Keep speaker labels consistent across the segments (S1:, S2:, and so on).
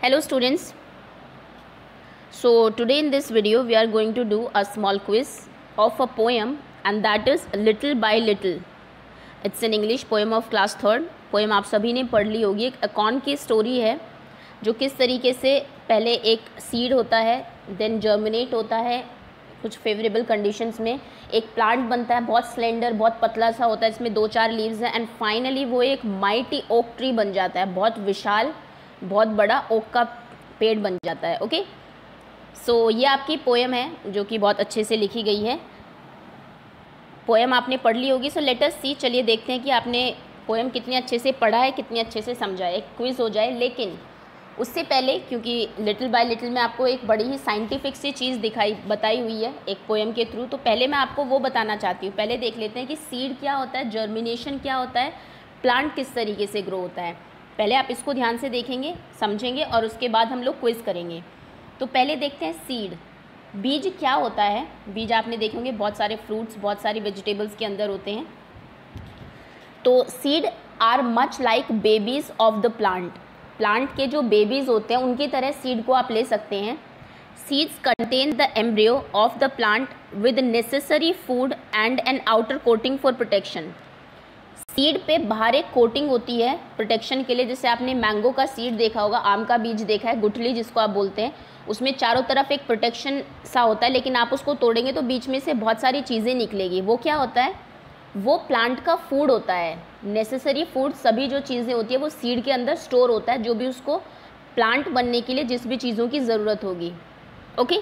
S1: Hello students, so today in this video we are going to do a small quiz of a poem and that is Little by Little. It's an English poem of class 3rd. Poem आप सभी ने पढ़ ली होगी. एक acorn की story है जो किस तरीके से पहले एक सीड होता है, देन जर्मिनेट होता है कुछ फेवरेबल कंडीशंस में, एक प्लांट बनता है बहुत स्लेंडर बहुत पतला सा होता है, इसमें 2-4 लीव्स हैं एंड फाइनली वो एक माइटी ओक ट्री बन जाता है, बहुत विशाल बहुत बड़ा ओक का पेड़ बन जाता है. ओके, सो ये आपकी पोएम है जो कि बहुत अच्छे से लिखी गई है. पोएम आपने पढ़ ली होगी. सो लेट अस सी, चलिए देखते हैं कि आपने पोएम कितने अच्छे से पढ़ा है, कितने अच्छे से समझा है. एक क्विज़ हो जाए, लेकिन उससे पहले क्योंकि लिटिल बाय लिटिल में आपको एक बड़ी ही साइंटिफिक सी चीज़ बताई हुई है एक पोएम के थ्रू, तो पहले मैं आपको वो बताना चाहती हूँ. पहले देख लेते हैं कि सीड क्या होता है, जर्मिनेशन क्या होता है, प्लांट किस तरीके से ग्रो होता है. पहले आप इसको ध्यान से देखेंगे, समझेंगे और उसके बाद हम लोग क्विज़ करेंगे. तो पहले देखते हैं सीड. बीज क्या होता है. बीज आपने देखे होंगे बहुत सारे फ्रूट्स बहुत सारी वेजिटेबल्स के अंदर होते हैं. तो seed are much like babies of the plant. Plant के जो बेबीज़ होते हैं उनकी तरह सीड को आप ले सकते हैं. Seeds contain the embryo of the plant with necessary food and an outer coating for protection. Seed पे बाहर एक कोटिंग होती है प्रोटेक्शन के लिए. जैसे आपने मैंगो का सीड देखा होगा, आम का बीज देखा है, गुठली जिसको आप बोलते हैं, उसमें चारों तरफ एक प्रोटेक्शन सा होता है, लेकिन आप उसको तोड़ेंगे तो बीच में से बहुत सारी चीज़ें निकलेगी. वो क्या होता है, वो प्लांट का फूड होता है. नेसेसरी फूड सभी जो चीज़ें होती है वो सीड के अंदर स्टोर होता है, जो भी उसको प्लांट बनने के लिए जिस भी चीज़ों की ज़रूरत होगी. ओके,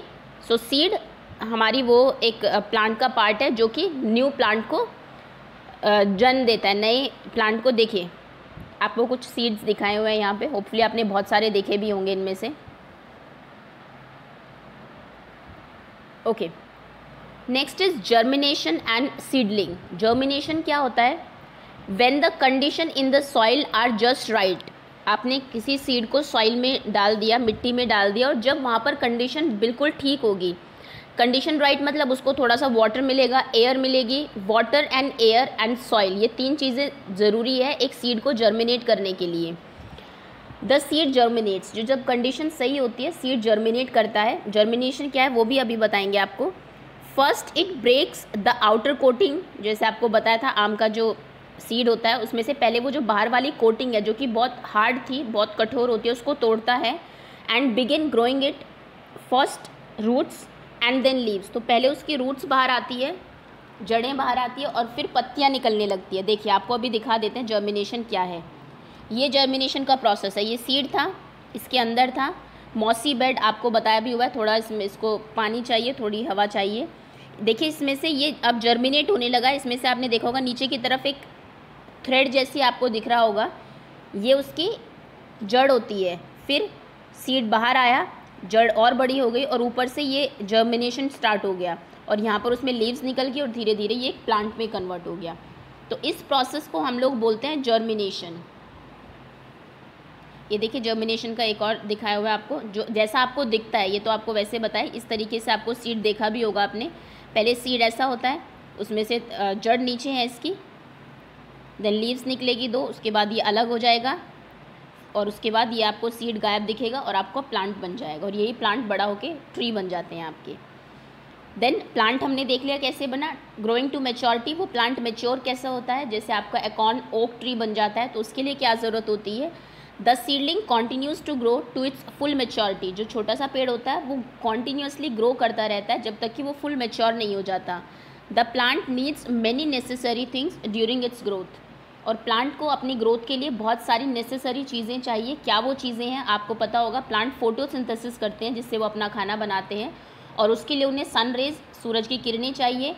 S1: सो सीड हमारी वो एक प्लांट का पार्ट है जो कि न्यू प्लांट को जन्म देता है, नए प्लांट को. देखिए आपको कुछ सीड्स दिखाए हुए हैं यहाँ पे, होपफुली आपने बहुत सारे देखे भी होंगे इनमें से. Okay, next is germination and seedling. Germination क्या होता है, when the condition in the soil are just right. आपने किसी सीड को सॉइल में डाल दिया, मिट्टी में डाल दिया, और जब वहाँ पर कंडीशन बिल्कुल ठीक होगी. कंडीशन राइट मतलब उसको थोड़ा सा वाटर मिलेगा, एयर मिलेगी. Water and air and soil, ये 3 चीज़ें ज़रूरी है एक सीड को जर्मिनेट करने के लिए. द सीड जर्मिनेट्स, जो जब कंडीशन सही होती है सीड जर्मिनेट करता है. जर्मिनेशन क्या है वो भी अभी बताएंगे आपको. First it breaks the outer coating. जैसे आपको बताया था आम का जो सीड होता है उसमें से पहले वो जो बाहर वाली कोटिंग है जो कि बहुत हार्ड थी, बहुत कठोर होती है, उसको तोड़ता है. And begin growing it first roots and then leaves. तो पहले उसकी रूट्स बाहर आती है, जड़ें बाहर आती है और फिर पत्तियां निकलने लगती है. देखिए आपको अभी दिखा देते हैं जर्मिनेशन क्या है. ये जर्मिनेशन का प्रोसेस है. ये सीड था, इसके अंदर था मॉसी बेड, आपको बताया भी हुआ है. थोड़ा इसको पानी चाहिए, थोड़ी हवा चाहिए. देखिए इसमें से ये अब जर्मिनेट होने लगा. इसमें से आपने देखा होगा नीचे की तरफ एक थ्रेड जैसी आपको दिख रहा होगा, ये उसकी जड़ होती है. फिर सीड बाहर आया, जड़ और बड़ी हो गई और ऊपर से ये जर्मिनेशन स्टार्ट हो गया और यहाँ पर उसमें लीव्स निकल गई और धीरे धीरे ये एक प्लांट में कन्वर्ट हो गया. तो इस प्रोसेस को हम लोग बोलते हैं जर्मिनेशन. ये देखिए जर्मिनेशन का एक और दिखाया हुआ है आपको, जो जैसा आपको दिखता है ये तो आपको वैसे बताए, इस तरीके से आपको सीड देखा भी होगा आपने. पहले सीड ऐसा होता है, उसमें से जड़ नीचे है इसकी, देन लीव्स निकलेगी 2, उसके बाद ये अलग हो जाएगा और उसके बाद ये आपको सीड गायब दिखेगा और आपको प्लांट बन जाएगा और यही प्लांट बड़ा होके ट्री बन जाते हैं आपके. देन प्लांट हमने देख लिया कैसे बना. ग्रोइंग टू मैच्योरिटी, वो प्लांट मैच्योर कैसा होता है, जैसे आपका एकॉन ओक ट्री बन जाता है. तो उसके लिए क्या ज़रूरत होती है, the seedling continues to grow to its full maturity. जो छोटा सा पेड़ होता है वो कॉन्टीन्यूसली ग्रो करता रहता है जब तक कि वो फुल मैच्योर नहीं हो जाता. The plant needs many necessary things during its growth. और प्लांट को अपनी ग्रोथ के लिए बहुत सारी नेसेसरी चीज़ें चाहिए. क्या वो चीज़ें हैं आपको पता होगा. प्लांट फोटोसिंथेसिस करते हैं जिससे वो अपना खाना बनाते हैं और उसके लिए उन्हें सन रेज, सूरज की किरणें चाहिए.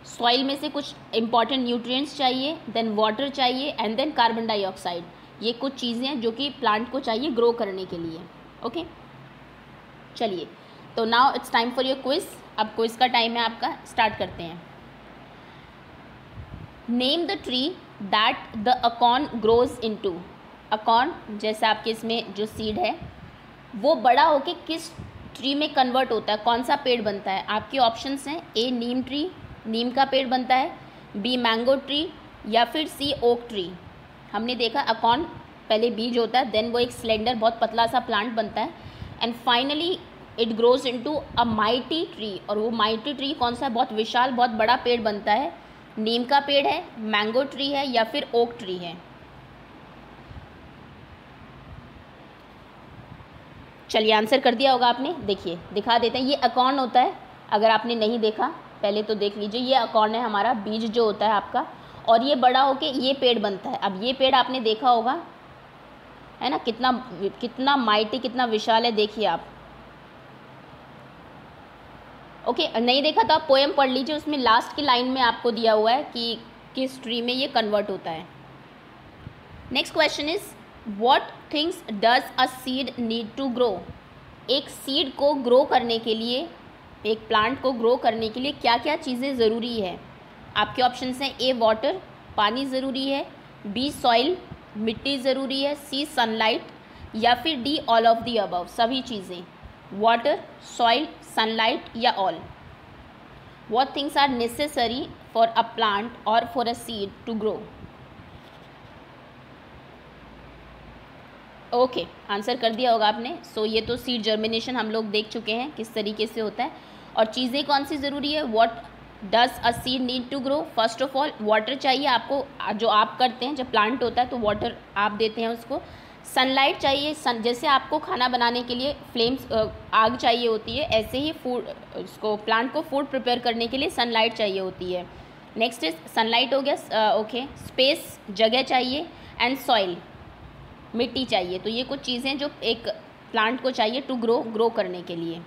S1: सॉइल में से कुछ इंपॉर्टेंट न्यूट्रिएंट्स चाहिए, देन वाटर चाहिए एंड देन कार्बन डाइऑक्साइड. ये कुछ चीज़ें हैं जो कि प्लांट को चाहिए ग्रो करने के लिए. ओके, चलिए तो now it's time for your quiz. अब क्विज का टाइम है आपका, स्टार्ट करते हैं. Name the tree that the acorn grows into. Acorn जैसे आपके इसमें जो सीड है वो बड़ा होके किस ट्री में कन्वर्ट होता है, कौन सा पेड़ बनता है. आपके ऑप्शंस हैं ए नीम ट्री, नीम का पेड़ बनता है, बी मैंगो ट्री या फिर सी ओक ट्री. हमने देखा अकॉन पहले बीज होता है, देन वो एक स्लेंडर बहुत पतला सा प्लांट बनता है, and finally it grows into a mighty tree. और वो माइटी ट्री कौन सा है? बहुत विशाल, बहुत बड़ा पेड़ बनता है। नीम का पेड़ है, मैंगो ट्री है, या फिर ओक ट्री है? चलिए आंसर कर दिया होगा आपने। देखिए दिखा देते हैं, ये अकॉर्न होता है। अगर आपने नहीं देखा पहले तो देख लीजिए, ये अकॉर्न है हमारा, बीज जो होता है आपका, और ये बड़ा होके ये पेड़ बनता है। अब ये पेड़ आपने देखा होगा, है ना, कितना कितना माइटी, कितना विशाल है, देखिए आप। ओके, नहीं देखा तो आप पोएम पढ़ लीजिए, उसमें लास्ट की लाइन में आपको दिया हुआ है कि किस ट्री में ये कन्वर्ट होता है। Next question is what things does a seed need to grow? एक सीड को ग्रो करने के लिए, एक प्लांट को ग्रो करने के लिए क्या क्या चीज़ें ज़रूरी है? आपके ऑप्शंस हैं, ए वाटर, पानी ज़रूरी है, बी सॉइल, मिट्टी ज़रूरी है, सी सनलाइट, या फिर D all of the above, सभी चीज़ें। वाटर, सॉइल, सनलाइट या all? What things are necessary for a plant or for a seed to grow? Okay, answer कर दिया होगा आपने। सो ये तो सीड जर्मिनेशन हम लोग देख चुके हैं किस तरीके से होता है। और चीज़ें कौन सी ज़रूरी है? What does a seed need to grow? First of all water चाहिए आपको, जो आप करते हैं जब प्लांट होता है तो वाटर आप देते हैं उसको। सनलाइट चाहिए, जैसे आपको खाना बनाने के लिए फ्लेम्स, आग चाहिए होती है, ऐसे ही फूड, उसको प्लांट को फूड प्रिपेयर करने के लिए सनलाइट चाहिए होती है। नेक्स्ट इज सनलाइट हो गया, ओके। स्पेस, जगह चाहिए, एंड सॉइल, मिट्टी चाहिए। तो ये कुछ चीज़ें जो एक प्लांट को चाहिए टू ग्रो करने के लिए।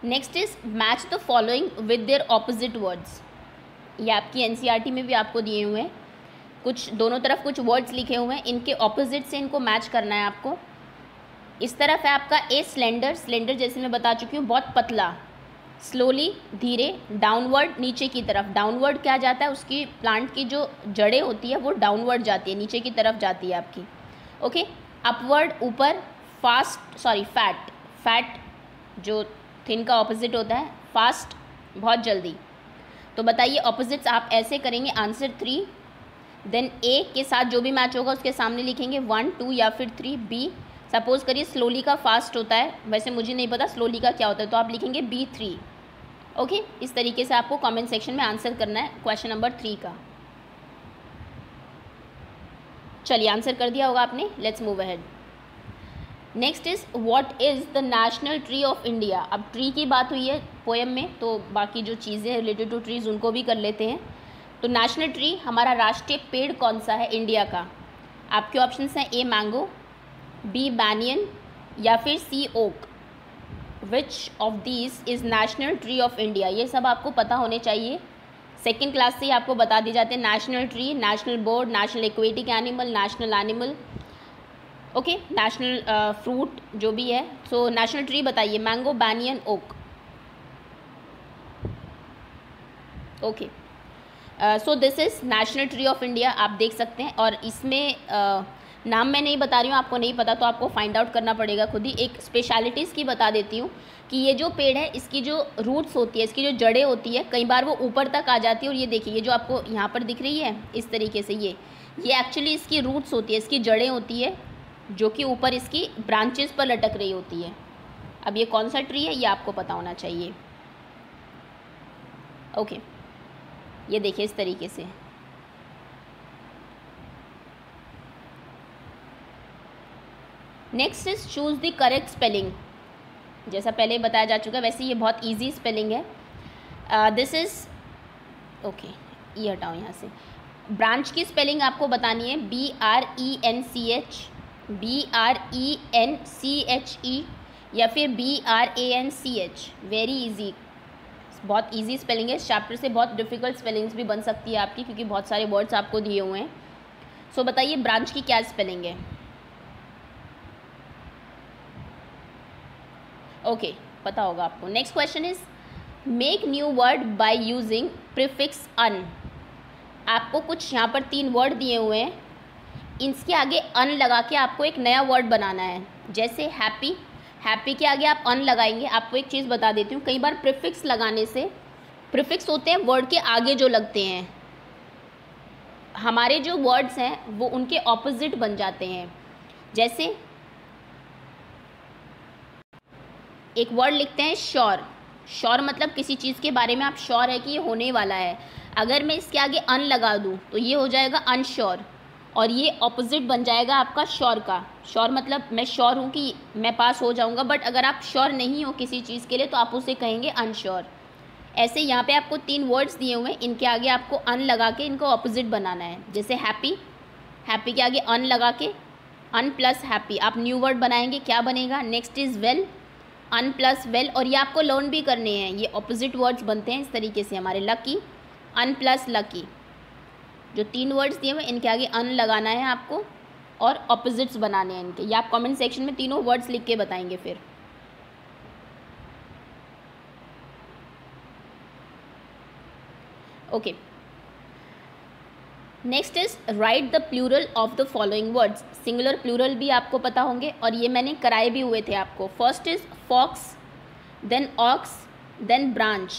S1: Next is match the following with their opposite words. ये आपकी एनसीईआरटी में भी आपको दिए हुए हैं, कुछ दोनों तरफ कुछ वर्ड्स लिखे हुए हैं, इनके ऑपोजिट से इनको मैच करना है आपको। इस तरफ है आपका ए स्लेंडर, स्लेंडर जैसे मैं बता चुकी हूँ बहुत पतला, स्लोली धीरे, डाउनवर्ड नीचे की तरफ। डाउनवर्ड क्या जाता है, उसकी प्लांट की जो जड़ें होती है वो डाउनवर्ड जाती है, नीचे की तरफ जाती है आपकी। ओके, अपवर्ड ऊपर, फास्ट फैट, फैट जो थिन का ऑपोजिट होता है, फास्ट बहुत जल्दी। तो बताइए ऑपोजिट्स आप ऐसे करेंगे, आंसर 3, देन ए के साथ जो भी मैच होगा उसके सामने लिखेंगे 1, 2 या फिर 3। बी, सपोज करिए स्लोली का फास्ट होता है, वैसे मुझे नहीं पता स्लोली का क्या होता है, तो आप लिखेंगे B3। ओके, इस तरीके से आपको कमेंट सेक्शन में आंसर करना है क्वेश्चन नंबर 3 का। चलिए आंसर कर दिया होगा आपने, let's move ahead. Next is what is the national tree of India? अब ट्री की बात हुई है पोएम में, तो बाकी जो चीज़ें रिलेटेड टू ट्रीज उनको भी कर लेते हैं। तो नेशनल ट्री, हमारा राष्ट्रीय पेड़ कौन सा है इंडिया का? आपके ऑप्शंस हैं, ए मैंगो, बी बैनियन, या फिर C oak. Which of these is national tree of India? ये सब आपको पता होने चाहिए, सेकेंड क्लास से ही आपको बता दी जाते हैं। National tree, national bird, national aquatic animal, national animal, okay, national fruit जो भी है। सो नेशनल ट्री बताइए, mango, banyan, oak. Okay, so this is national tree of India, आप देख सकते हैं। और इसमें नाम मैं नहीं बता रही हूँ, आपको नहीं पता तो आपको फाइंड आउट करना पड़ेगा खुद ही। एक स्पेशलिटीज़ की बता देती हूँ कि ये जो पेड़ है इसकी जो रूट्स होती है, इसकी जो जड़ें होती है, कई बार वो ऊपर तक आ जाती है। और ये देखिए, ये जो आपको यहाँ पर दिख रही है इस तरीके से, ये एक्चुअली इसकी रूट्स होती है, इसकी जड़ें होती है, जो कि ऊपर इसकी ब्रांचेस पर लटक रही होती है। अब ये कौन सा ट्री है ये आपको पता होना चाहिए। ओके, ये देखिए इस तरीके से। Next is choose the correct spelling. जैसा पहले बताया जा चुका है, वैसे ये बहुत इजी स्पेलिंग है। दिस इज, ओके, ये हटाओ यहाँ से। ब्रांच की स्पेलिंग आपको बतानी है, BRENCH, BRENCHE, या फिर BRANCH। वेरी इजी, बहुत इजी स्पेलिंग है। इस चैप्टर से बहुत डिफ़िकल्ट स्पेलिंग्स भी बन सकती है आपकी, क्योंकि बहुत सारे वर्ड्स आपको दिए हुए हैं। सो बताइए ब्रांच की क्या स्पेलिंग है? ओके, पता होगा आपको। Next question is make new word by using prefix un. आपको कुछ यहाँ पर 3 वर्ड दिए हुए हैं, इसके आगे अन लगा के आपको एक नया वर्ड बनाना है। जैसे हैप्पी, हैप्पी के आगे आप अन लगाएंगे। आपको एक चीज़ बता देती हूँ, कई बार प्रीफिक्स लगाने से, प्रीफिक्स होते हैं वर्ड के आगे जो लगते हैं, हमारे जो वर्ड्स हैं वो उनके ऑपोजिट बन जाते हैं। जैसे एक वर्ड लिखते हैं श्योर। श्योर मतलब किसी चीज़ के बारे में आप श्योर है कि ये होने वाला है। अगर मैं इसके आगे अन लगा दूँ तो ये हो जाएगा अनश्योर, और ये ऑपोजिट बन जाएगा आपका श्योर का। श्योर मतलब मैं श्योर हूँ कि मैं पास हो जाऊँगा, बट अगर आप श्योर नहीं हो किसी चीज़ के लिए तो आप उसे कहेंगे अनश्योर। ऐसे यहाँ पे आपको 3 वर्ड्स दिए हुए हैं, इनके आगे आपको अन लगा के इनको ऑपोजिट बनाना है। जैसे हैप्पी, हैप्पी के आगे अन लगा के अन प्लस हैप्पी आप न्यू वर्ड बनाएंगे, क्या बनेगा? Next is well, un plus well, और ये आपको लर्न भी करने हैं। ये ऑपोजिट वर्ड्स बनते हैं इस तरीके से हमारे। लकी, अन प्लस लकी, जो 3 वर्ड्स दिए हुए इनके आगे अन लगाना है आपको और ऑपोजिट्स बनाने हैं इनके। ये आप कमेंट सेक्शन में तीनों वर्ड्स लिख के बताएंगे फिर। Okay, next is write the plural of the following words. Singular plural भी आपको पता होंगे और ये मैंने कराए भी हुए थे आपको। First is fox, then ox, then branch.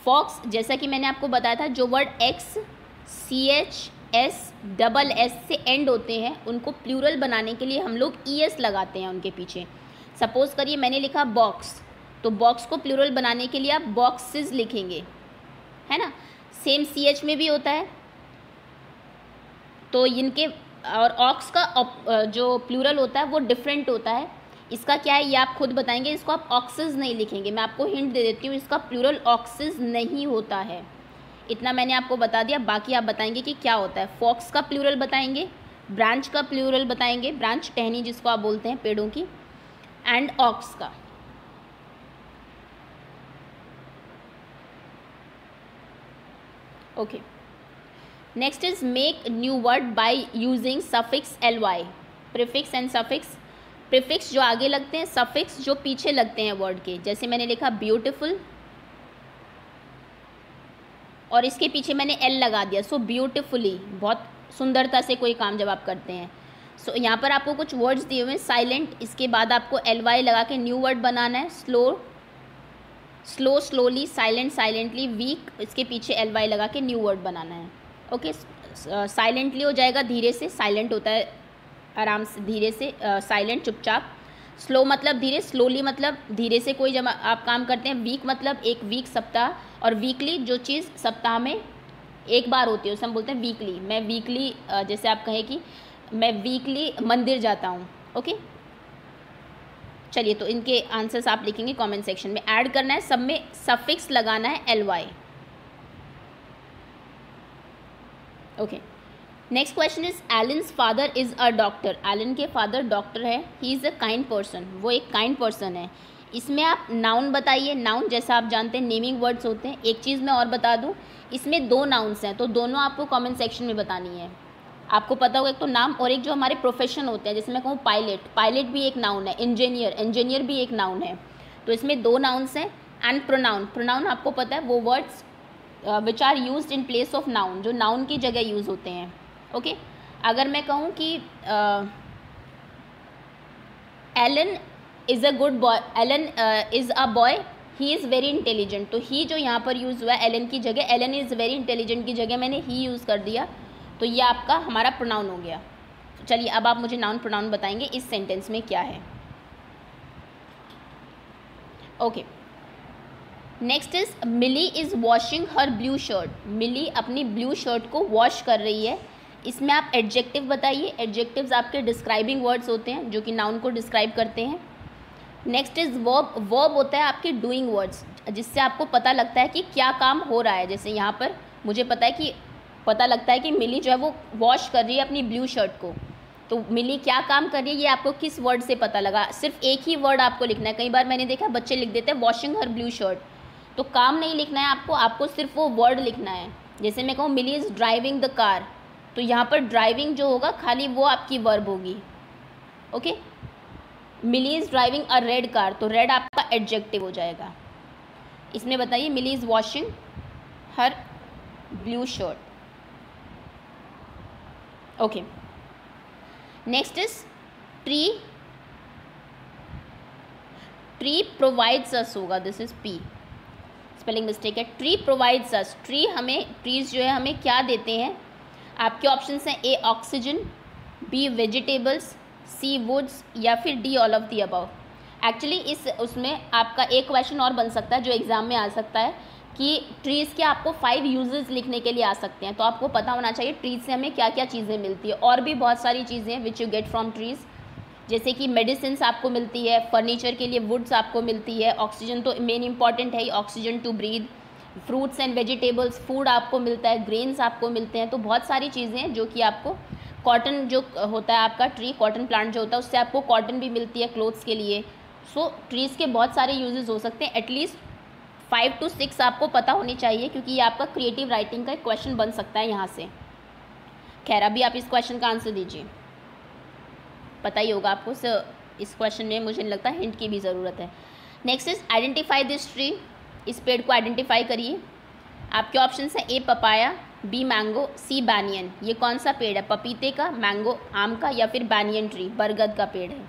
S1: Fox जैसा कि मैंने आपको बताया था, जो word X, C H S double S से एंड होते हैं उनको प्लूरल बनाने के लिए हम लोग ई एस लगाते हैं उनके पीछे। सपोज करिए मैंने लिखा बॉक्स, तो बॉक्स को प्लूरल बनाने के लिए आप बॉक्सेस लिखेंगे, है ना। सेम सी एच में भी होता है, तो इनके और ऑक्स का जो प्लूरल होता है वो डिफरेंट होता है। इसका क्या है ये आप खुद बताएंगे। इसको आप ऑक्सेस नहीं लिखेंगे, मैं आपको हिंट दे देती हूँ, इसका प्लूरल ऑक्सेस नहीं होता है। इतना मैंने आपको बता दिया, बाकी आप बताएंगे कि क्या होता है। फॉक्स का प्लूरल बताएंगे, ब्रांच का प्लूरल बताएंगे, ब्रांच टहनी जिसको आप बोलते हैं पेड़ों की, एंड ऑक्स का। Okay, next is make new word by using suffix ly। Prefix and suffix. Prefix जो आगे लगते हैं, सफिक्स जो पीछे लगते हैं वर्ड के। जैसे मैंने लिखा ब्यूटीफुल और इसके पीछे मैंने एल लगा दिया, सो ब्यूटीफुली, बहुत सुंदरता से कोई काम जब आप करते हैं। सो यहाँ पर आपको कुछ वर्ड्स दिए हुए हैं। साइलेंट, इसके बाद आपको ly लगा के न्यू वर्ड बनाना है। Slow, slow slowly, silent silently, weak, इसके पीछे ly लगा के न्यू वर्ड बनाना है। ओके, साइलेंटली हो जाएगा धीरे से, साइलेंट होता है आराम से, धीरे से, साइलेंट चुपचाप। स्लो मतलब धीरे, स्लोली मतलब धीरे से कोई जब आप काम करते हैं। वीक मतलब एक वीक सप्ताह, और वीकली जो चीज़ सप्ताह में एक बार होती है उसे हम बोलते हैं वीकली। मैं वीकली, जैसे आप कहें कि मैं वीकली मंदिर जाता हूँ। ओके, चलिए तो इनके आंसर्स आप लिखेंगे कमेंट सेक्शन में। ऐड करना है, सब में सफिक्स लगाना है ly। Okay, next question is Allen's father is a doctor. Allen के फादर डॉक्टर है। He is a kind person, वो एक काइंड पर्सन है। इसमें आप नाउन बताइए। नाउन जैसा आप जानते हैं नेमिंग वर्ड्स होते हैं। एक चीज़ मैं और बता दूं, इसमें 2 नाउन्स हैं, तो दोनों आपको कमेंट सेक्शन में बतानी है। आपको पता होगा एक तो नाम और एक जो हमारे प्रोफेशन होते हैं, जैसे मैं कहूँ पायलट, पायलट भी एक नाउन है। इंजीनियर, इंजीनियर भी एक नाउन है। तो इसमें 2 नाउन्स हैं। एंड प्रोनाउन, प्रोनाउन आपको पता है वो words which are used in place of noun, जो नाउन की जगह यूज़ होते हैं। ओके, अगर मैं कहूँ कि Allen is a good boy, Allen is a boy, he is very intelligent, तो ही जो यहाँ पर यूज़ हुआ है एलन की जगह, एलन इज़ वेरी इंटेलिजेंट की जगह मैंने ही यूज़ कर दिया, तो ये आपका हमारा प्रोनाउन हो गया। तो चलिए अब आप मुझे नाउन प्रोनाउन बताएंगे इस सेंटेंस में क्या है। Okay, next is Milly is washing her blue shirt. Milly अपनी ब्लू शर्ट को वॉश कर रही है। इसमें आप एडजेक्टिव बताइए। एडजेक्टिव्स आपके डिस्क्राइबिंग वर्ड्स होते हैं जो कि नाउन को डिस्क्राइब करते हैं। Next is verb. वर्ब होता है आपके डूइंग वर्ड्स, जिससे आपको पता लगता है कि क्या काम हो रहा है। जैसे यहाँ पर मुझे पता लगता है कि मिली जो है वो वॉश कर रही है अपनी ब्लू शर्ट को, तो मिली क्या काम कर रही है ये आपको किस वर्ड से पता लगा। सिर्फ एक ही वर्ड आपको लिखना है। कई बार मैंने देखा बच्चे लिख देते हैं वॉशिंग हर ब्लू शर्ट, तो काम नहीं लिखना है आपको सिर्फ वो वर्ड लिखना है। जैसे मैं कहूँ मिली इज़ ड्राइविंग द कार, तो यहाँ पर ड्राइविंग जो होगा खाली वो आपकी वर्ब होगी। Okay, Milly is driving a red car, तो रेड आपका एडजेक्टिव हो जाएगा। इसमें बताइए Milly is washing her blue shirt. Okay, next is tree. Tree provides us होगा, this is P. Spelling mistake है, ट्री प्रोवाइड्स अस, ट्री हमें, trees जो है हमें क्या देते हैं? आपके ऑप्शंस हैं A oxygen, B vegetables, C woods या फिर D all of the above. Actually इस उसमें आपका एक क्वेश्चन और बन सकता है जो एग्जाम में आ सकता है कि ट्रीज़ के आपको 5 यूजेस लिखने के लिए आ सकते हैं, तो आपको पता होना चाहिए ट्रीज से हमें क्या क्या चीज़ें मिलती है। और भी बहुत सारी चीज़ें हैं which you get from trees, जैसे कि मेडिसिन आपको मिलती है, फर्नीचर के लिए वुड्स आपको मिलती है, ऑक्सीजन तो मेन इंपॉर्टेंट है ही, oxygen to breathe, fruits and vegetables, food आपको मिलता है, ग्रेन्स आपको मिलते हैं। तो बहुत सारी चीज़ें हैं जो कि आपको, कॉटन जो होता है आपका ट्री, कॉटन प्लांट जो होता है उससे आपको कॉटन भी मिलती है क्लोथ्स के लिए। सो ट्रीज़ के बहुत सारे यूजेस हो सकते हैं, एटलीस्ट 5 to 6 आपको पता होनी चाहिए, क्योंकि ये आपका क्रिएटिव राइटिंग का एक क्वेश्चन बन सकता है यहाँ से। खैर अभी आप इस क्वेश्चन का आंसर दीजिए, पता ही होगा आपको, इस क्वेश्चन में मुझे नहीं लगता हिंट की भी ज़रूरत है। Next is identify this tree, इस पेड़ को आइडेंटिफाई करिए। आपके ऑप्शन है ए पपाया, बी मैंगो, सी बैनियन। ये कौन सा पेड़ है? पपीते का, मैंगो आम का, या फिर बैनियन ट्री बरगद का पेड़ है।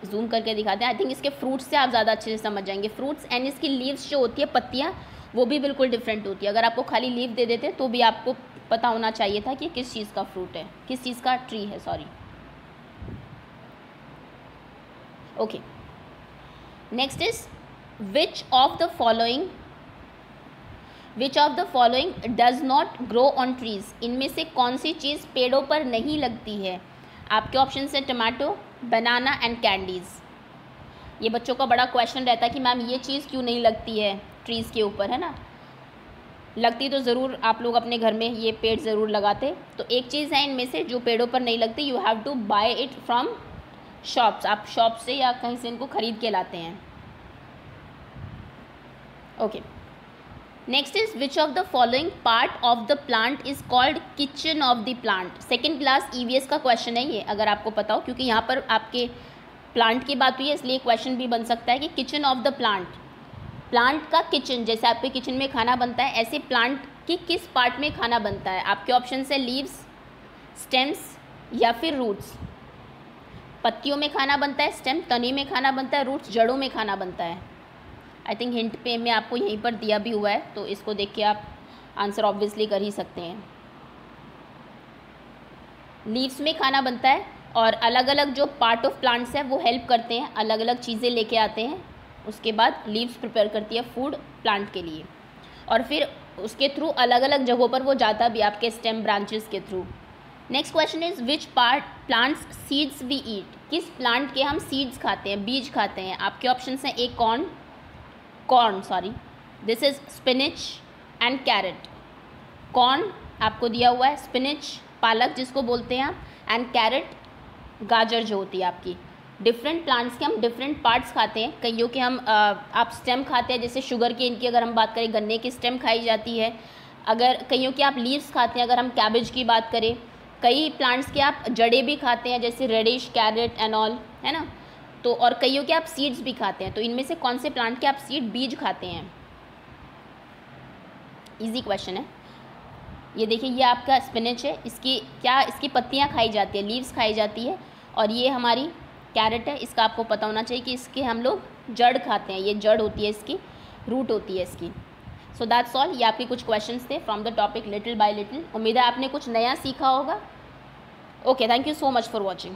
S1: जूम करके दिखाते हैं, आई थिंक इसके फ्रूट्स से आप ज़्यादा अच्छे से समझ जाएंगे। फ्रूट्स एंड इसकी लीव्स जो होती है, पत्तियाँ, वो भी बिल्कुल डिफरेंट होती है। अगर आपको खाली लीव दे देते तो भी आपको पता होना चाहिए था कि किस चीज़ का फ्रूट है, किस चीज़ का ट्री है, sorry. Okay, next is which of the following does not grow on trees. इनमें से कौन सी चीज़ पेड़ों पर नहीं लगती है? आपके ऑप्शन है टमाटो, बनाना एंड कैंडीज़। ये बच्चों का बड़ा क्वेश्चन रहता है कि मैम ये चीज़ क्यों नहीं लगती है ट्रीज़ के ऊपर, है ना। लगती तो ज़रूर, आप लोग अपने घर में ये पेड़ ज़रूर लगाते। तो एक चीज़ है इनमें से जो पेड़ों पर नहीं लगती, you have to buy it from shops, आप शॉप से या कहीं से इनको खरीद के लाते हैं। Okay, next is which of the following part of the plant is called kitchen of the plant. Second class EVS का क्वेश्चन है ये, अगर आपको पता हो, क्योंकि यहाँ पर आपके प्लांट की बात हुई है, इसलिए क्वेश्चन भी बन सकता है कि kitchen of the plant, plant का किचन, जैसे आपके किचन में खाना बनता है ऐसे प्लांट की किस पार्ट में खाना बनता है। आपके ऑप्शन है लीव्स, स्टेम्स या फिर रूट्स। पत्तियों में खाना बनता है, स्टेम तने में खाना बनता है, रूट्स जड़ों में खाना बनता है। आई थिंक हिंट पे में आपको यहीं पर दिया भी हुआ है, तो इसको देख के आप आंसर ऑब्वियसली कर ही सकते हैं। लीव्स में खाना बनता है, और अलग अलग जो पार्ट ऑफ प्लांट्स है वो हेल्प करते हैं, अलग अलग चीज़ें लेके आते हैं, उसके बाद लीव्स प्रिपेयर करती है फूड प्लांट के लिए, और फिर उसके थ्रू अलग अलग जगहों पर वो जाता भी आपके स्टेम ब्रांचेस के through. Next question is which part plants seeds we eat. किस प्लांट के हम सीड्स खाते हैं, बीज खाते हैं। आपके ऑप्शन हैं A corn, sorry, this is spinach and carrot. Corn आपको दिया हुआ है, स्पिनिच पालक जिसको बोलते हैं आप, एंड कैरेट गाजर जो होती है आपकी। डिफरेंट प्लांट्स के हम डिफरेंट पार्ट्स खाते हैं। कईयों के हम आप स्टेम खाते हैं, जैसे शुगर केन की अगर हम बात करें, गन्ने की स्टेम खाई जाती है। अगर कईयों के आप लीव्स खाते हैं, अगर हम कैबेज की बात करें। कई प्लांट्स के आप जड़ें भी खाते हैं, जैसे रेडिश, कैरेट एंड ऑल, है ना। तो और कईयों के आप सीड्स भी खाते हैं। तो इनमें से कौन से प्लांट के आप सीड बीज खाते हैं? इजी क्वेश्चन है ये। देखिए ये आपका स्पिनच है, इसकी पत्तियां खाई जाती है, लीव्स खाई जाती है। और ये हमारी कैरेट है, इसका आपको पता होना चाहिए कि इसके हम लोग जड़ खाते हैं, ये जड़ होती है इसकी, रूट होती है इसकी। So that's all. ये आपके कुछ क्वेश्चंस थे from the topic little bye little. उम्मीद है आपने कुछ नया सीखा होगा। Okay, thank you so much for watching.